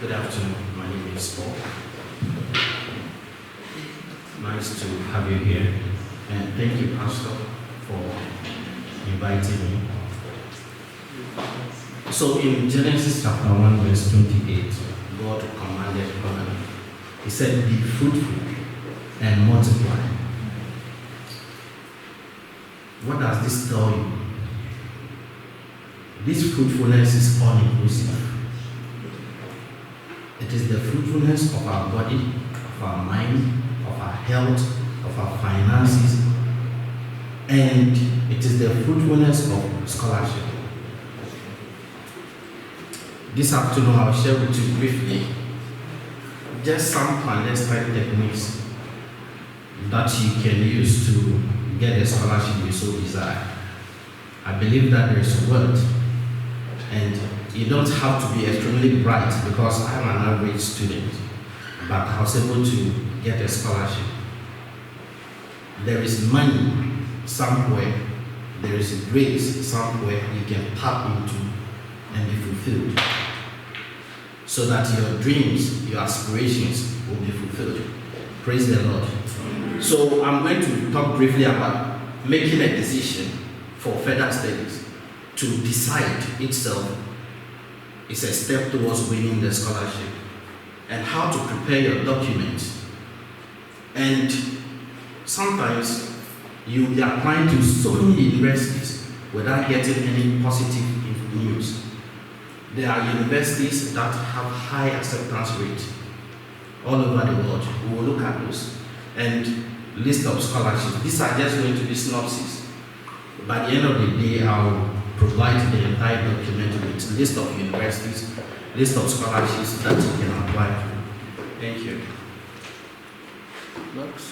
Good afternoon. My name is Paul. Nice to have you here. And thank you, Pastor, for inviting me. So in Genesis chapter 1, verse 28, God commanded Abraham. He said, be fruitful and multiply. What does this tell you? This fruitfulness is all-inclusive. It is the fruitfulness of our body, of our mind, of our health, of our finances, and it is the fruitfulness of scholarship. This afternoon I'll share with you briefly just some clandestine techniques that you can use to get a scholarship you so desire. I believe that there is a word, and you don't have to be extremely bright because I'm an average student, but I was able to get a scholarship. There is money somewhere, there is grace somewhere you can tap into and be fulfilled, so that your dreams, your aspirations will be fulfilled. Praise the Lord. So I'm going to talk briefly about making a decision for further studies. To decide itself is a step towards winning the scholarship, and how to prepare your documents. And sometimes you'll be applying to so many universities without getting any positive news. There are universities that have high acceptance rate all over the world. We will look at those and list of scholarships. These are just going to be synopsis. By the end of the day, I'll provide the entire document with list of universities, list of scholarships that you can apply to. Thank you. Looks.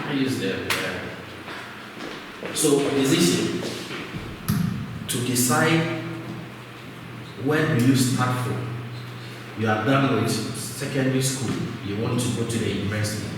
I use the so decision to decide where do you start from. You are done with secondary school, you want to go to the university.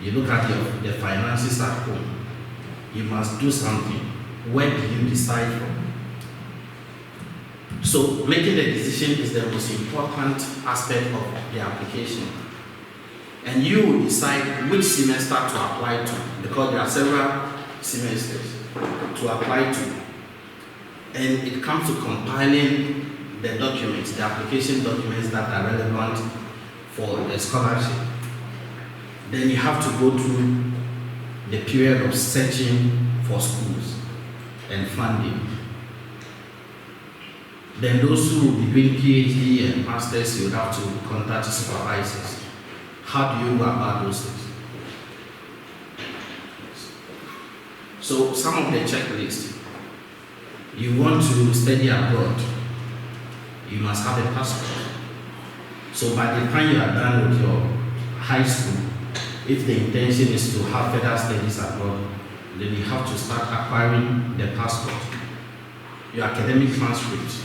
You look at the finances at home. You must do something. Where do you decide from? So making a decision is the most important aspect of the application. And you will decide which semester to apply to, because there are several semesters to apply to. And it comes to compiling the documents, the application documents that are relevant for the scholarship. Then you have to go through the period of searching for schools and funding. Then those who will be doing PhD and masters, you would have to contact supervisors. How do you go about those things? So some of the checklists. You want to study abroad, you must have a passport. So by the time you are done with your high school, if the intention is to have further studies abroad, then you have to start acquiring the passport, your academic transcript.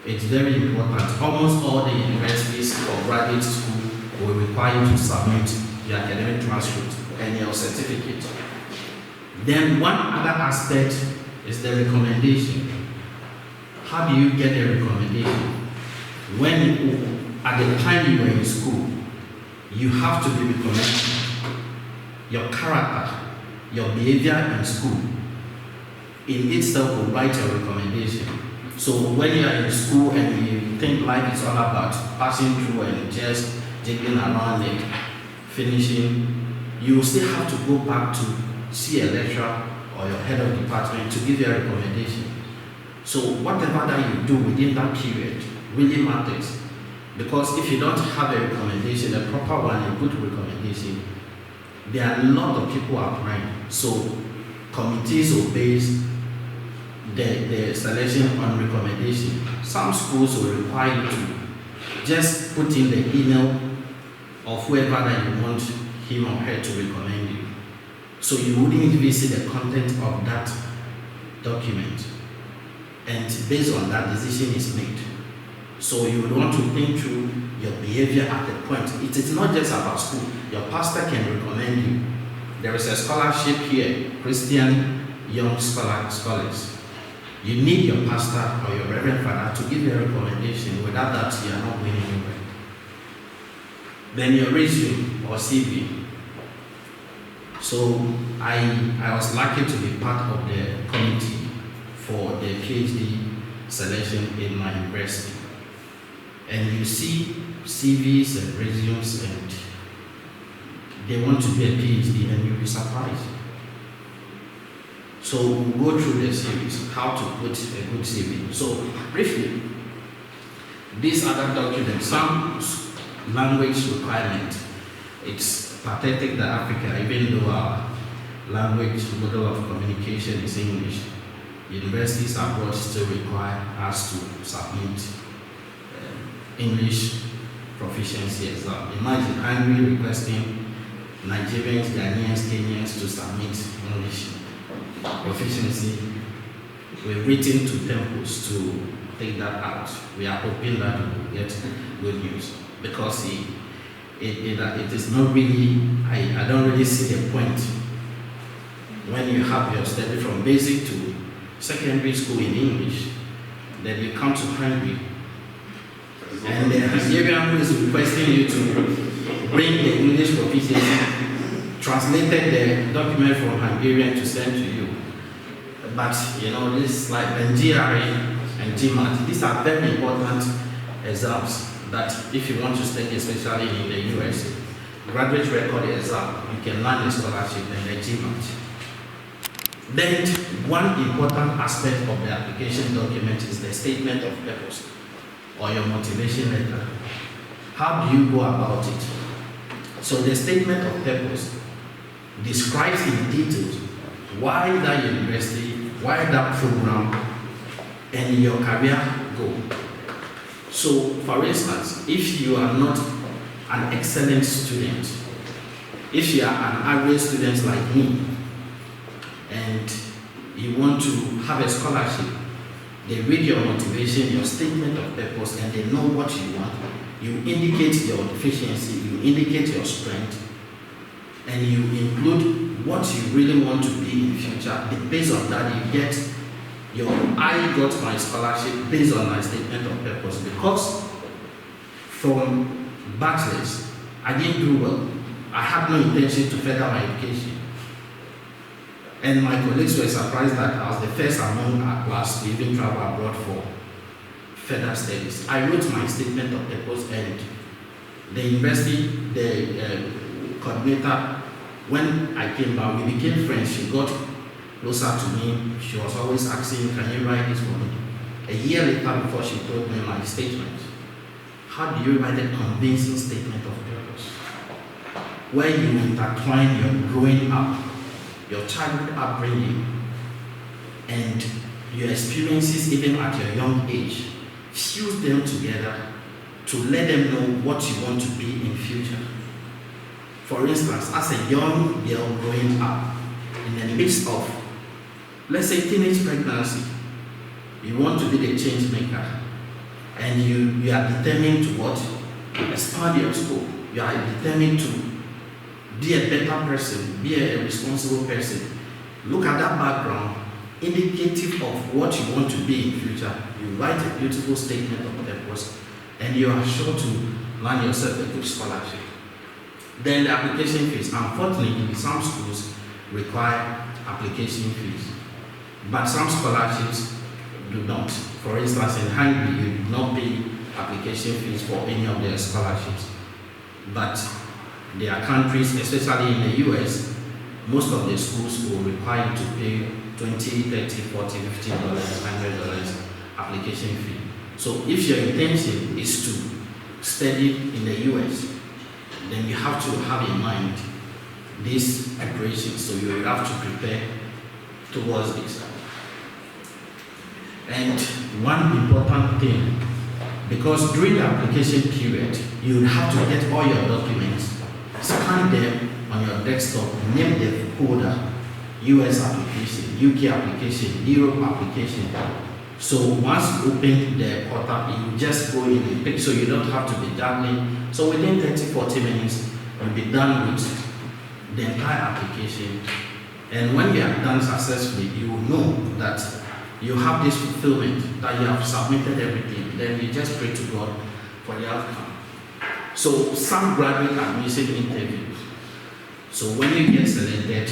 It's very important. Almost all the universities or graduate school will require you to submit your academic transcript and your certificate. Then one other aspect is the recommendation. How do you get a recommendation? When at the time you were in school, you have to be recommended. Your character, your behavior in school, in itself will write your recommendation. So when you are in school and you think life is all about passing through and just jiggling around and finishing, you will still have to go back to see a lecturer or your head of department to give you a recommendation. So whatever that you do within that period really matters. Because if you don't have a recommendation, a proper one, a good recommendation, there are a lot of people applying. So committees obeys the selection on recommendation. Some schools will require you to just put in the email of whoever that you want him or her to recommend you. So you wouldn't even see the content of that document. And based on that, decision is made. So you would want to think through your behavior at the point. It is not just about school. Your pastor can recommend you. There is a scholarship here, Christian Young Scholars. You need your pastor or your reverend father to give you a recommendation. Without that, you are not going anywhere. Then your resume or CV. So I was lucky to be part of the committee for the PhD selection in my university. And you see CVs and resumes, and they want to be a PhD, and you'll be surprised. So we'll go through the series, how to put a good CV. So briefly, these other documents, some language requirement. It's pathetic that Africa, even though our language model of communication is English, universities abroad still require us to submit English proficiency exam. Imagine Hungary requesting Nigerians, Ghanaians, Kenyans to submit English proficiency. We've written to temples to take that out. We are hoping that we will get good news, because it is not really, I don't really see the point when you have your study from basic to secondary school in English, then you come to Hungary, and the Hungarian who is requesting you to bring the English proficiency, translated the document from Hungarian to send to you. But you know, this like NGRE and GMAT, these are very important exams that if you want to study, especially in the US, graduate record exam, you can learn a scholarship and the GMAT. Then one important aspect of the application document is the statement of purpose or your motivation letter. How do you go about it? So the statement of purpose describes in details why that university, why that program, and your career goal. So for instance, if you are not an excellent student, if you are an average student like me, and you want to have a scholarship, they read your motivation, your statement of purpose, and they know what you want. You indicate your deficiency, you indicate your strength, and you include what you really want to be in the future. Based on that, you get I got my scholarship based on my statement of purpose, because from bachelor's, I didn't do well. I had no intention to further my education. And my colleagues were surprised that I was the first among our class to even travel abroad for further studies. I wrote my statement of purpose, and the university, the coordinator, when I came back, we became friends. She got closer to me. She was always asking, can you write this for me? A year later, before she told me my statement, how do you write a convincing statement of purpose? Where you intertwine your growing up, your childhood upbringing, and your experiences even at your young age, fuse them together to let them know what you want to be in future. For instance, as a young girl growing up, in the midst of, let's say, teenage pregnancy, you want to be the change maker, and you are determined to what? Expand your scope. You are determined to be a better person, be a responsible person. Look at that background, indicative of what you want to be in future. You write a beautiful statement of purpose, and you are sure to land yourself a good scholarship. Then the application fees. Unfortunately, some schools require application fees, but some scholarships do not. For instance, in Hungary, you do not pay application fees for any of their scholarships, but there are countries, especially in the US, most of the schools will require you to pay $20, $30, $40, $50, $100 application fee. So if your intention is to study in the US, then you have to have in mind these preparations. So you will have to prepare towards it. And one important thing, because during the application period, you will have to get all your documents, scan them on your desktop, name the folder, US application, UK application, Europe application. So once you open the portal, you just go in and pick, so you don't have to be juggling. So within 30-40 minutes, you'll be done with the entire application. And when you are done successfully, you will know that you have this fulfillment that you have submitted everything, then you just pray to God for the outcome. So some graduate admission interviews. So when you get selected,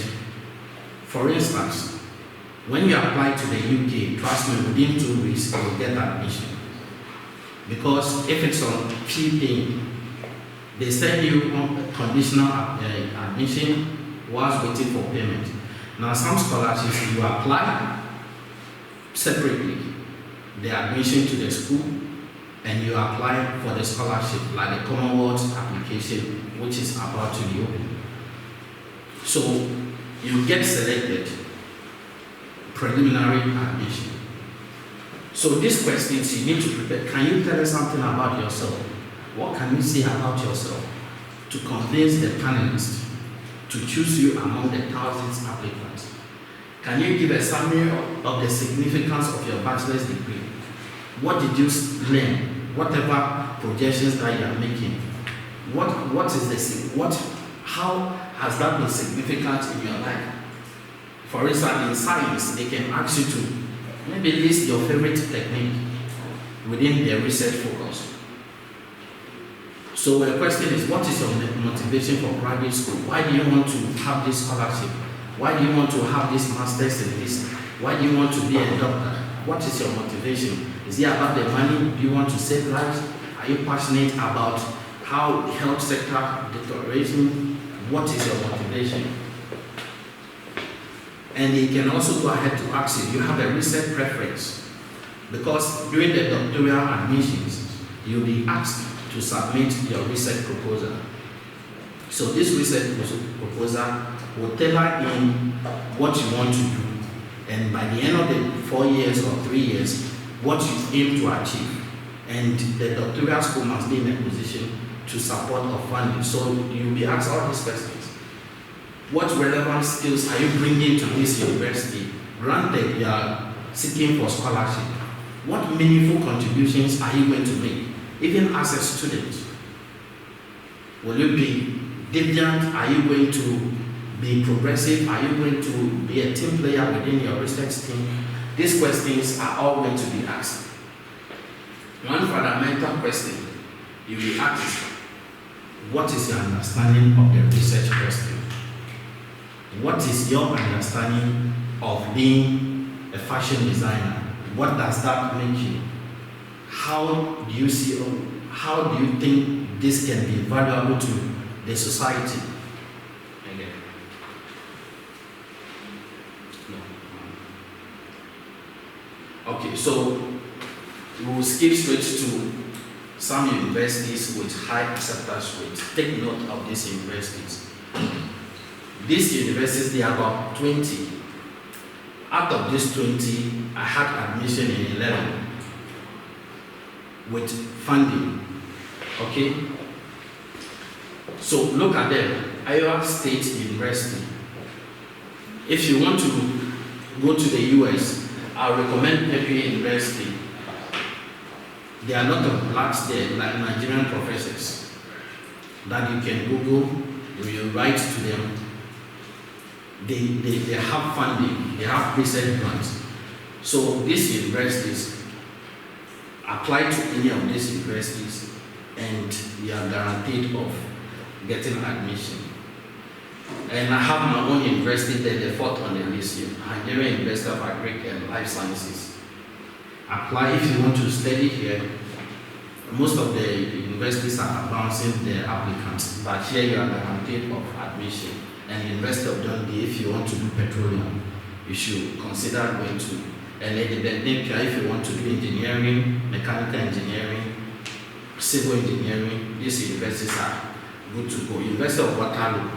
for instance, when you apply to the UK, trust me, within 2 weeks you will get admission. Because if it's on fee paying, they send you on conditional admission whilst waiting for payment. Now some scholarships, you apply separately the admission to the school and you apply for the scholarship, like the Commonwealth application, which is about to be open. So you get selected, preliminary admission. So these questions you need to prepare. Can you tell us something about yourself? What can you say about yourself to convince the panelists to choose you among the thousands applicants? Can you give a summary of the significance of your bachelor's degree? What did you learn? Whatever projections that you are making, how has that been significant in your life? For instance, in science, they can ask you to maybe list your favorite technique within their research focus. So the question is, what is your motivation for graduate school? Why do you want to have this scholarship? Why do you want to have this master's in this? Why do you want to be a doctor? What is your motivation? Is it about the money? Do you want to save lives? Are you passionate about how the health sector deterioration? What is your motivation? And they can also go ahead to ask you, do you have a research preference? Because during the doctoral admissions, you'll be asked to submit your research proposal. So this research proposal will tailor in what you want to do. And by the end of the 4 years or 3 years, what you aim to achieve. And the doctoral school must be in a position to support or fund you. So you'll be asked all these questions. What relevant skills are you bringing to this university? Granted, you are seeking for scholarship. What meaningful contributions are you going to make, even as a student? Will you be deviant? Are you going to be progressive? Are you going to be a team player within your research team? These questions are all going to be asked. One fundamental question you will be asked: what is your understanding of the research question? What is your understanding of being a fashion designer? What does that make you? How do you see, how do you think this can be valuable to the society? Again. No. Okay, so we will skip straight to some universities with high acceptance rates. Take note of these universities. These universities, they are about 20. Out of these 20, I had admission in 11 with funding. Okay? So look at them. Iowa State University. If you want to go to the US, I recommend Pepe University. There are a lot of blacks there, like Nigerian professors, that you can Google, you will write to them. They have funding, they have research grants. So these universities, apply to any of these universities and you are guaranteed of getting admission. And I have my own university there, the fourth on the list here, Nigerian University of Agric and Life Sciences. Apply if you want to study here. Most of the universities are advancing their applicants, but here you are guaranteed of admission. And University of Dundee, if you want to do petroleum, you should consider going to. And if you want to do engineering, mechanical engineering, civil engineering, these universities are good to go. University of Waterloo,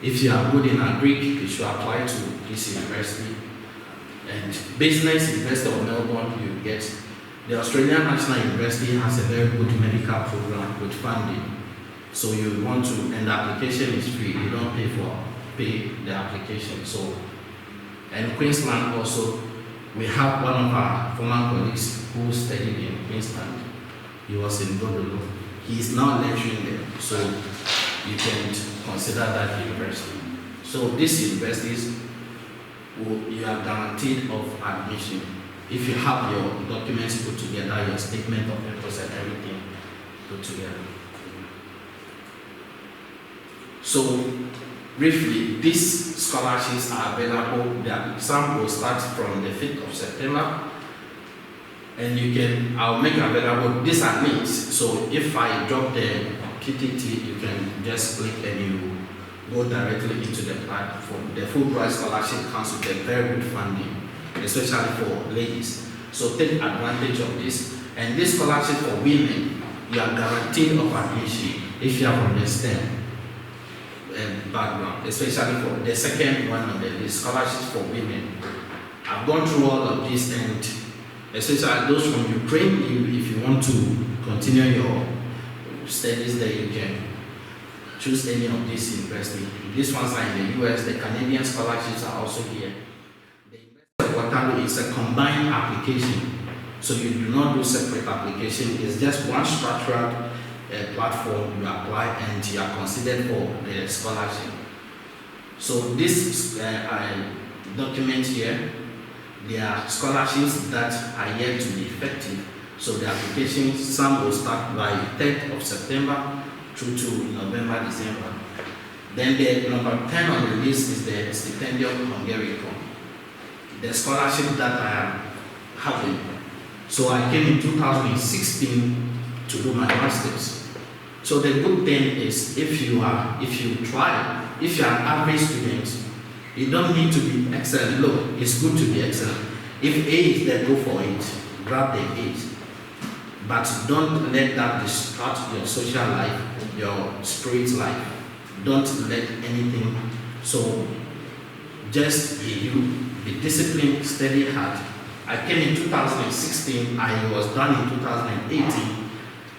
if you are good in Agric, you should apply to this university. And business, University of Melbourne, you get. The Australian National University has a very good medical program with funding. So you want to, and the application is free. You don't pay the application. So, and Queensland also, we have one of our former colleagues who studied in Queensland. He was in Godolo. He is now lecturing there. So you can consider that university. So these universities, you are guaranteed of admission. if you have your documents put together, your statement of purpose and everything put together. So briefly, these scholarships are available. Some will start from the 5th of September, and I'll make available, these are links. So if I drop the PTT, you can just click and you go directly into the platform. The Fulbright scholarship comes with a very good funding, especially for ladies. So take advantage of this. And this scholarship for women, you are guaranteed of admission if you are from the STEM background, especially for the second one on the list, scholarships for women. I've gone through all of this, and especially those from Ukraine, if you want to continue your studies there, you can choose any of these universities. These ones are in the US, the Canadian scholarships are also here. The University of Waterloo is a combined application, so you do not do separate application. It's just one structured platform. You apply and you are considered for the scholarship. So this document here, there are scholarships that are yet to be effective. So the applications, some will start by 3rd of September through to November, December. Then the number 10 on the list is the Stipendium Hungaricum, the scholarship that I am having. So I came in 2016 to do my master's. So the good thing is, if you are an average student, you don't need to be excellent. Look, it's good to be excellent. If A is there, go for it. Grab the A. But don't let that distract your social life, your spirit life. Don't let anything. So just be disciplined, study hard. I came in 2016, I was done in 2018.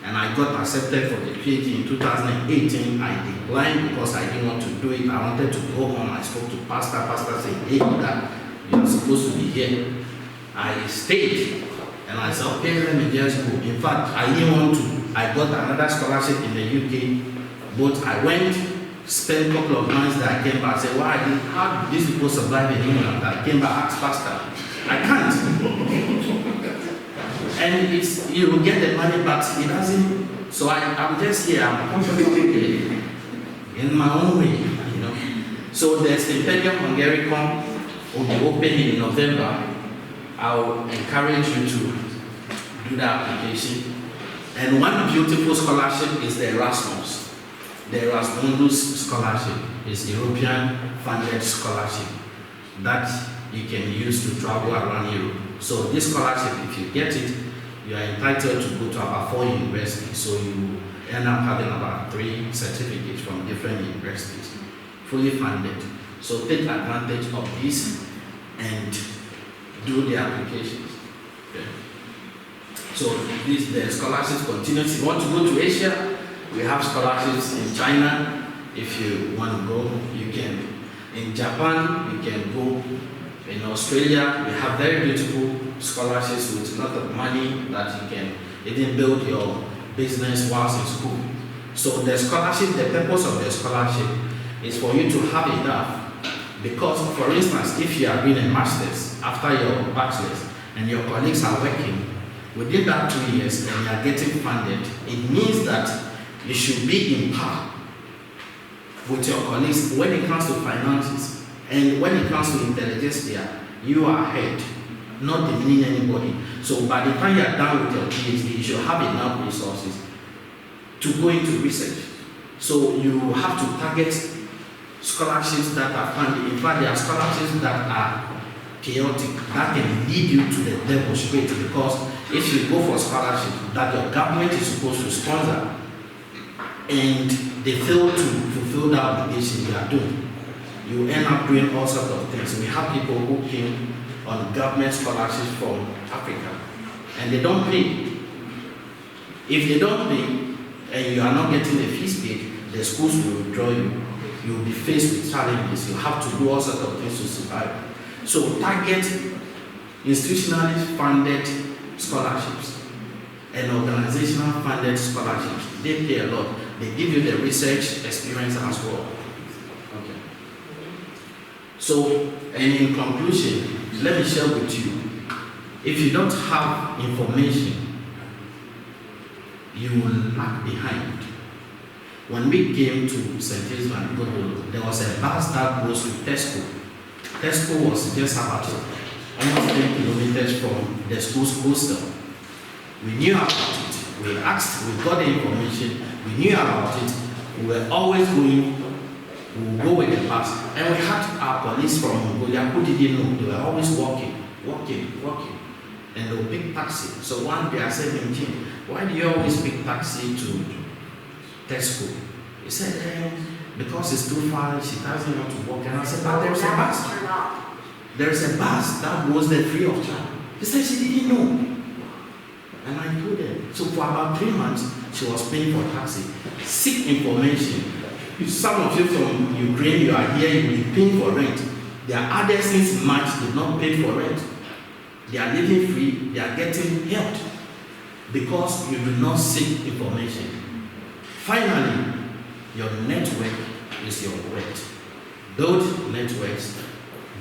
And I got accepted for the PhD in 2018. I declined because I didn't want to do it. I wanted to go home. I spoke to Pastor. Pastor said, hey, that you're supposed to be here. I stayed. And I said, okay, let me just go. In fact, I didn't want to. I got another scholarship in the UK. But I went, spent a couple of months there. I came back. I said, how did these people survive in England? I came back, asked Pastor. I can't. And you will get the money, but it doesn't. So I'm just here. I'm comfortable here in my own way, you know. So the Stipendium Hungaricum will be open in November. I'll encourage you to do the application. And one beautiful scholarship is the Erasmus. The Erasmus scholarship is European funded scholarship that you can use to travel around Europe. So this scholarship, if you get it, you are entitled to go to about 4 universities. So you end up having about 3 certificates from different universities, fully funded. So take advantage of this and do the applications. Okay. So the scholarships continue. If you want to go to Asia, we have scholarships in China. If you want to go, you can. In Japan, you can go. In Australia, we have very beautiful scholarships with a lot of money that you can even build your business whilst in school. So the scholarship, the purpose of the scholarship is for you to have enough. Because, for instance, if you are doing a master's after your bachelor's and your colleagues are working, within that 2 years and you are getting funded, it means that you should be in par with your colleagues when it comes to finances. And when it comes to intelligence, you are ahead, not demeaning anybody. So by the time you are done with your PhD, you should have enough resources to go into research. So you have to target scholarships that are funded. In fact, there are scholarships that are chaotic, that can lead you to the devil straight. Because if you go for scholarship that your government is supposed to sponsor and they fail to fulfill the obligation they are doing, you end up doing all sorts of things. We have people who came on government scholarships from Africa and they don't pay. If they don't pay and you are not getting the fees paid, the schools will withdraw you. You will be faced with challenges. You have to do all sorts of things to survive. So target institutionally funded scholarships and organizational funded scholarships. They pay a lot. They give you the research experience as well. Okay. So, and in conclusion, let me share with you If you don't have information, you will lag behind. When we came to St. Elizabeth, there was a bus that goes to Tesco. Tesco was just about almost 10 kilometers from the school's hostel. We knew about it. We asked, we got the information, we knew about it. We were always going, we would go with the bus. And we had our police from Mongolia who didn't know. They were always walking. And they would pick taxi. So one day I said to him, why do you always pick taxi to Tesco? He said, because it's too far, she doesn't want to walk. And I said, but there's a bus. There's a bus that goes there free of charge. He said she didn't know. And I told her. So for about 3 months, she was paying for taxi. Seek information. Some of you from Ukraine, you are here, you will be paying for rent. There are others since March did not pay for rent. They are living free, they are getting help because you do not seek information. Finally, your network is your word. Build networks,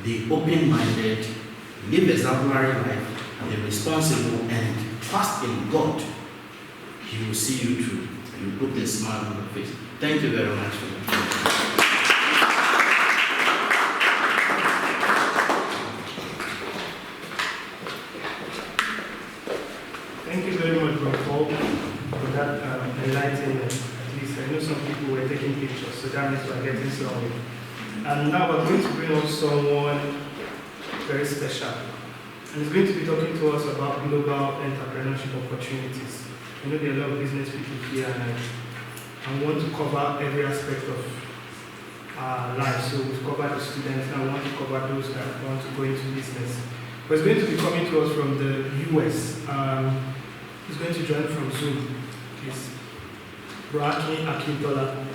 be open-minded, live exemplary life, be responsible, and trust in God. He will see you through. You put a smile on your face. Thank you very much for that. Thank you very much, Brother Paul, for that enlightening. At least I know some people were taking pictures, so that means we're getting somewhere. And now we're going to bring on someone very special. And he's going to be talking to us about global entrepreneurship opportunities. I know there are a lot of business people here, and I want to cover every aspect of our life. So we've covered the students, and I want to cover those that want to go into business. But he's going to be coming to us from the US. He's going to join from Zoom. He's Braki Akintola.